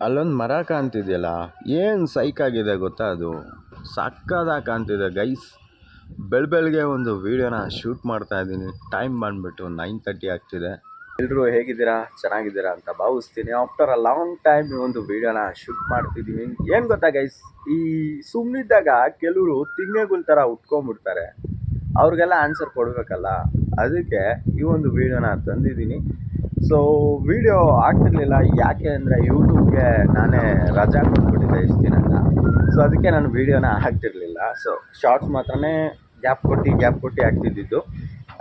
ಅಲ್ಲೊಂದು ಮರ ಕಾಣ್ತಿದೆಯಲ್ಲ, ಏನು ಸೈಕ್ ಆಗಿದೆ ಗೊತ್ತಾ? ಅದು ಸಕ್ಕದಾಗಿ ಕಾಣ್ತಿದೆ ಗೈಸ್. ಬೆಳಗ್ಗೆ ಒಂದು ವೀಡಿಯೋನ ಶೂಟ್ ಮಾಡ್ತಾ ಇದ್ದೀನಿ. ಟೈಮ್ ಬಂದುಬಿಟ್ಟು 9:30 ಆಗ್ತಿದೆ. ಎಲ್ಲರೂ ಹೇಗಿದ್ದೀರಾ, ಚೆನ್ನಾಗಿದ್ದೀರಾ ಅಂತ ಭಾವಿಸ್ತೀನಿ. ಆಫ್ಟರ್ ಅ ಲಾಂಗ್ ಟೈಮ್ ಈ ಒಂದು ವೀಡಿಯೋನ ಶೂಟ್ ಮಾಡ್ತಿದ್ದೀವಿ. ಏನು ಗೊತ್ತಾ ಗೈಸ್, ಈ ಸುಮ್ಮನಿದ್ದಾಗ ಕೆಲವರು ತಿಂಗಳುಗಳ ಥರ ಉಟ್ಕೊಂಡ್ಬಿಡ್ತಾರೆ. ಅವ್ರಿಗೆಲ್ಲ ಆನ್ಸರ್ ಕೊಡಬೇಕಲ್ಲ, ಅದಕ್ಕೆ ಈ ಒಂದು ವೀಡಿಯೋನ ತಂದಿದ್ದೀನಿ. ಸೊ ವಿಡಿಯೋ ಆಗ್ತಿರ್ಲಿಲ್ಲ, ಯಾಕೆ ಅಂದರೆ ಯೂಟ್ಯೂಬ್ಗೆ ನಾನೇ ರಜಾ ಕೊಟ್ಬಿಟ್ಟಿದ್ದೆ ಇಷ್ಟು ದಿನದಿಂದ. ಸೊ ಅದಕ್ಕೆ ನಾನು ವೀಡಿಯೋನ ಹಾಕ್ತಿರ್ಲಿಲ್ಲ. ಸೊ ಶಾರ್ಟ್ಸ್ ಮಾತ್ರನೇ ಗ್ಯಾಪ್ ಕೊಟ್ಟು ಆಗ್ತಿದ್ದಿದ್ದು.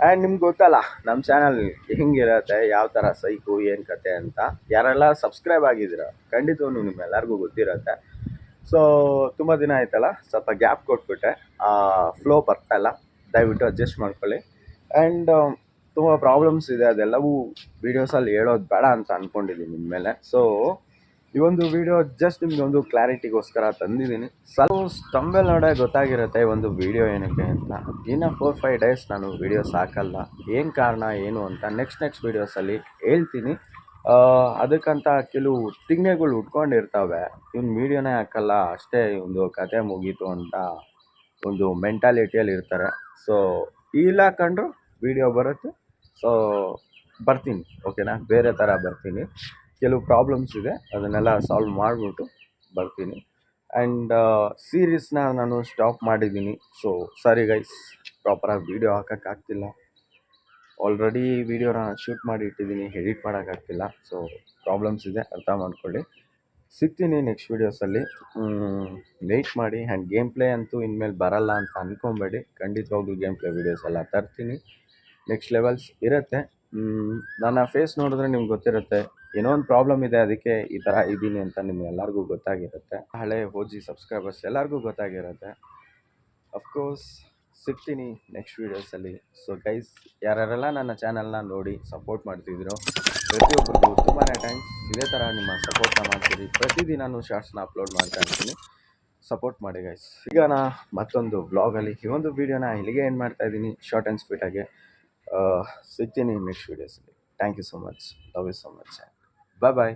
ಆ್ಯಂಡ್ ನಿಮ್ಗೆ ಗೊತ್ತಲ್ಲ ನಮ್ಮ ಚಾನಲ್ ಹೆಂಗಿರತ್ತೆ, ಯಾವ ಥರ ಸೈಕು ಏನು ಕತೆ ಅಂತ. ಯಾರೆಲ್ಲ ಸಬ್ಸ್ಕ್ರೈಬ್ ಆಗಿದ್ದೀರ ಖಂಡಿತವೂ ನಿಮ್ಮೆಲ್ಲರಿಗೂ ಗೊತ್ತಿರತ್ತೆ. ಸೊ ತುಂಬ ದಿನ ಆಯ್ತಲ್ಲ, ಸ್ವಲ್ಪ ಗ್ಯಾಪ್ ಕೊಟ್ಬಿಟ್ಟೆ. ಫ್ಲೋ ಬರ್ತಾಯಿಲ್ಲ, ದಯವಿಟ್ಟು ಅಡ್ಜಸ್ಟ್ ಮಾಡ್ಕೊಳ್ಳಿ. ಆ್ಯಂಡ್ ತುಂಬ ಪ್ರಾಬ್ಲಮ್ಸ್ ಇದೆ, ಅದೆಲ್ಲವೂ ವೀಡಿಯೋಸಲ್ಲಿ ಹೇಳೋದು ಬೇಡ ಅಂತ ಅಂದ್ಕೊಂಡಿದ್ದೀನಿ ಇನ್ಮೇಲೆ. ಸೊ ಈ ಒಂದು ವಿಡಿಯೋ ಜಸ್ಟ್ ನಿಮ್ಗೆ ಒಂದು ಕ್ಲಾರಿಟಿಗೋಸ್ಕರ ತಂದಿದ್ದೀನಿ. ಸ್ವಲ್ಪ ತಂಬೆಲ್ ನೋಡೇ ಗೊತ್ತಾಗಿರುತ್ತೆ ಈ ಒಂದು ವಿಡಿಯೋ ಏನಕ್ಕೆ ಅಂತ. ಇನ್ನು 4-5 ಡೇಸ್ ನಾನು ವೀಡಿಯೋಸ್ ಹಾಕಲ್ಲ. ಏನು ಕಾರಣ ಏನು ಅಂತ ನೆಕ್ಸ್ಟ್ ವೀಡಿಯೋಸಲ್ಲಿ ಹೇಳ್ತೀನಿ. ಅದಕ್ಕಂತ ಕೆಲವು ತಿಂಗಳುಗಳು ಉಟ್ಕೊಂಡಿರ್ತವೆ, ಇವ್ನು ವೀಡಿಯೋನೇ ಹಾಕಲ್ಲ ಅಷ್ಟೇ, ಒಂದು ಕತೆ ಮುಗೀತು ಅಂತ ಒಂದು ಮೆಂಟಾಲಿಟಿಯಲ್ಲಿ ಇರ್ತಾರೆ. ಸೊ ಇಲ್ಲ ಕಂಡ್ರು ವೀಡಿಯೋ ಬರುತ್ತೆ. ಸೊ ಬರ್ತೀನಿ, ಓಕೆನಾ? ಬೇರೆ ಥರ ಬರ್ತೀನಿ. ಕೆಲವು ಪ್ರಾಬ್ಲಮ್ಸ್ ಇದೆ, ಅದನ್ನೆಲ್ಲ ಸಾಲ್ವ್ ಮಾಡಿಬಿಟ್ಟು ಬರ್ತೀನಿ. ಆ್ಯಂಡ್ ಸೀರೀಸ್ನ ನಾನು ಸ್ಟಾಪ್ ಮಾಡಿದ್ದೀನಿ. ಸೊ ಸಾರಿ ಗೈಸ್, ಪ್ರಾಪರಾಗಿ ವೀಡಿಯೋ ಹಾಕೋಕ್ಕಾಗ್ತಿಲ್ಲ. ಆಲ್ರೆಡಿ ವೀಡಿಯೋನ ಶೂಟ್ ಮಾಡಿ ಇಟ್ಟಿದ್ದೀನಿ, ಎಡಿಟ್ ಮಾಡೋಕ್ಕಾಗ್ತಿಲ್ಲ. ಸೊ ಪ್ರಾಬ್ಲಮ್ಸ್ ಇದೆ, ಅರ್ಥ ಮಾಡ್ಕೊಳ್ಳಿ. ಸಿಗ್ತೀನಿ ನೆಕ್ಸ್ಟ್ ವೀಡಿಯೋಸಲ್ಲಿ, ವೆಯ್ಟ್ ಮಾಡಿ. ಆ್ಯಂಡ್ ಗೇಮ್ ಪ್ಲೇ ಅಂತೂ ಇನ್ಮೇಲೆ ಬರಲ್ಲ ಅಂತ ಅಂದ್ಕೊಬೇಡಿ. ಖಂಡಿತವಾಗ್ಲೂ ಗೇಮ್ ಪ್ಲೇ ವೀಡಿಯೋಸ್ ಎಲ್ಲ ತರ್ತೀನಿ. ನೆಕ್ಸ್ಟ್ ಲೆವೆಲ್ಸ್ ಇರುತ್ತೆ. ನನ್ನ ಫೇಸ್ ನೋಡಿದ್ರೆ ನಿಮ್ಗೆ ಗೊತ್ತಿರುತ್ತೆ, ಏನೋ ಒಂದು ಪ್ರಾಬ್ಲಮ್ ಇದೆ, ಅದಕ್ಕೆ ಈ ಥರ ಇದ್ದೀನಿ ಅಂತ ನಿಮ್ಗೆಲ್ಲರಿಗೂ ಗೊತ್ತಾಗಿರುತ್ತೆ. ಹಳೆ OG ಸಬ್ಸ್ಕ್ರೈಬರ್ಸ್ ಎಲ್ಲರಿಗೂ ಗೊತ್ತಾಗಿರುತ್ತೆ. ಅಫ್ಕೋರ್ಸ್ ಸಿಗ್ತೀನಿ ನೆಕ್ಸ್ಟ್ ವೀಡಿಯೋಸಲ್ಲಿ. ಸೊ ಗೈಸ್, ಯಾರ್ಯಾರೆಲ್ಲ ನನ್ನ ಚಾನಲ್ನ ನೋಡಿ ಸಪೋರ್ಟ್ ಮಾಡ್ತಿದ್ದೀರೋ ಪ್ರತಿಯೊಬ್ಬರಿಗೂ ತುಂಬಾ ಥ್ಯಾಂಕ್ಸ್. ಇದೇ ಥರ ನಿಮ್ಮ ಸಪೋರ್ಟ್ನ ಮಾಡ್ತೀರಿ. ಪ್ರತಿದಿನ ಶಾರ್ಟ್ಸ್ನ ಅಪ್ಲೋಡ್ ಮಾಡ್ತಾ ಇರ್ತೀನಿ, ಸಪೋರ್ಟ್ ಮಾಡಿ ಗೈಸ್. ಈಗ ಮತ್ತೊಂದು ವ್ಲಾಗಲ್ಲಿ ಈ ಒಂದು ವೀಡಿಯೋನ ಇಲ್ಲಿಗೆ ಏನು ಮಾಡ್ತಾ ಇದ್ದೀನಿ, ಶಾರ್ಟ್ ಆ್ಯಂಡ್ ಸ್ವೀಟಾಗಿ. ಸಿಗ್ತೀನಿ ನೆಕ್ಸ್ಟ್ ವೀಡಿಯೋಸಲ್ಲಿ. Thank you so much, love you so much, bye bye.